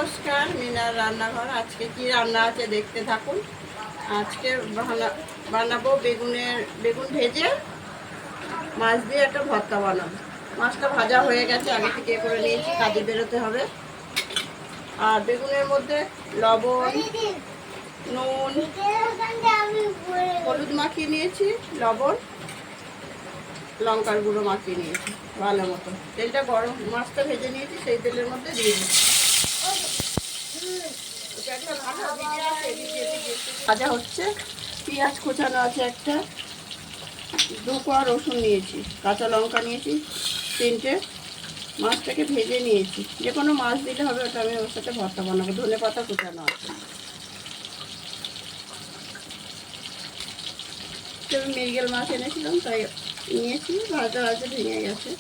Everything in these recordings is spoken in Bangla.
নমস্কার, মিনার রান্নাঘর। আজকে কি রান্না আছে দেখতে থাকুন। আজকে বানাবো বেগুন ভেজে মাছ দিয়ে একটা ভর্তা বানাবো। মাছটা ভাজা হয়ে গেছে, আগে থেকে করে নিয়েছি, কাজে বেরোতে হবে। আর বেগুনের মধ্যে লবণ, নুন, হলুদ মাখিয়ে নিয়েছি, লবণ, লঙ্কার গুঁড়ো মাখিয়ে নিয়েছি ভালো মতো। তেলটা গরম, মাছটা ভেজে নিয়েছি, সেই তেলের মধ্যে দিয়ে দিচ্ছি। ভাজা হচ্ছে, পেঁয়াজ কোচানো আছে একটা, 2 কোয়া রসুন নিয়েছি, কাঁচা লঙ্কা নিয়েছি 3টে, মাছটাকে ভেজে নিয়েছি। যে কোনো মাছ দিলে হবে, ওটা আমি ওর সাথে ভর্তা বানাবো। ধনে পাতা কোচানো আছে। আমি মৃগেল মাছ এনেছিলাম, তাই নিয়েছি, ভাজা ভাজা ভেঙে গেছে।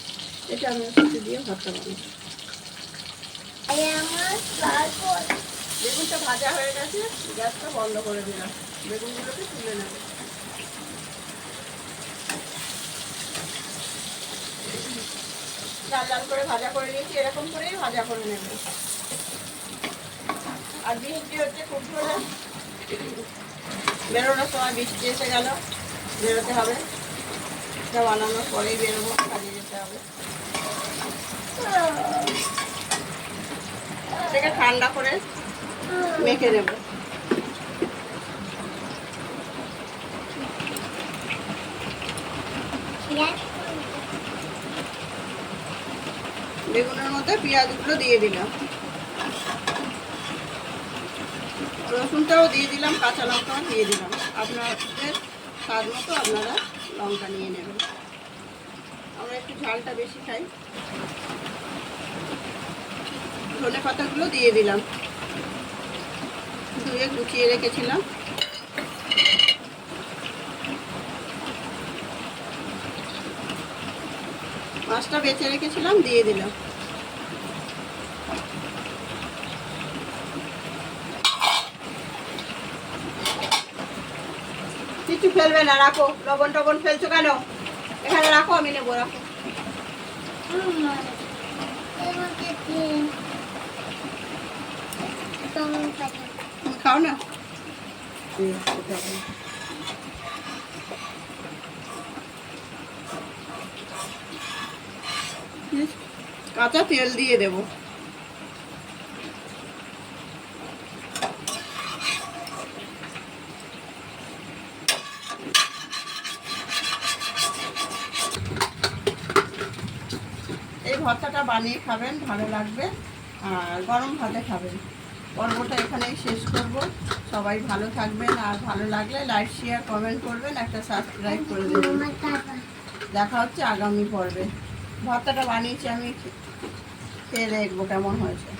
এটা আমি ওর সাথে দিয়ে ভর্তা বানাবো। বেগুনটা ভাজা হয়ে গেছে, গ্যাসটা বন্ধ করে দিলাম। বেগুনগুলোকে তুলে নেব। লাল লাল করে ভাজা করে নিয়েছি, এরকম করেই ভাজা করে নেব। আর বৃষ্টি হচ্ছে খুব জোরে, বেরোনোর সময় বৃষ্টি এসে গেল, বেরোতে হবে। এটা বানানোর পরেই বেরোবো, কাজে যেতে হবে। এটাকে ঠান্ডা করে মেখে নেব। বেগুনের মধ্যে পেঁয়াজগুলো দিয়ে দিলাম, রসুনটাও দিয়ে দিলাম, কাঁচা লঙ্কাও দিয়ে দিলাম। আপনাদের স্বাদ মতো আপনারা লঙ্কা নিয়ে নেবেন। আমরা একটু ঝালটা বেশি খাই। ধনে পাতাগুলো দিয়ে দিলাম, ধুয়ে গুছিয়ে রেখেছিলাম। মাছটা বেছে রেখেছিলাম, দিয়ে দিলাম। কিছু ফেলবে না, রাখো। লবণ টবণ ফেলছো কেন? এখানে রাখো, আমি নেবো, রাখো। খাও না, কাঁচা তেল দিয়ে দেবো। এই ভর্তাটা বানিয়ে খাবেন, ভালো লাগবে। আর গরম ভাতে খাবেন। পর্বটা এখানেই শেষ করব। সবাই ভালো থাকবেন, আর ভালো লাগলে লাইক, শেয়ার, কমেন্ট করবেন, একটা সাবস্ক্রাইব করে দেবেন। দেখা হচ্ছে আগামী পর্বে। ভর্তাটা বানিয়েছি আমি, খেয়ে দেখবো কেমন হয়েছে।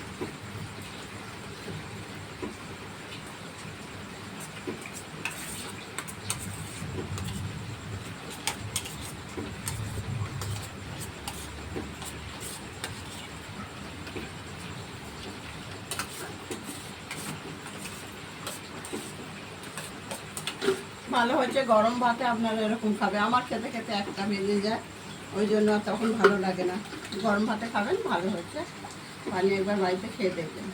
ভালো হয়েছে। গরম ভাতে আপনারা এরকম খাবে। আমার খেতে খেতে একটা বেজে যায়, ওই জন্য তখন ভালো লাগে না। গরম ভাতে খাবেন, ভালো হয়েছে। বানিয়ে একবার বাড়িতে খেয়ে দেখবেন।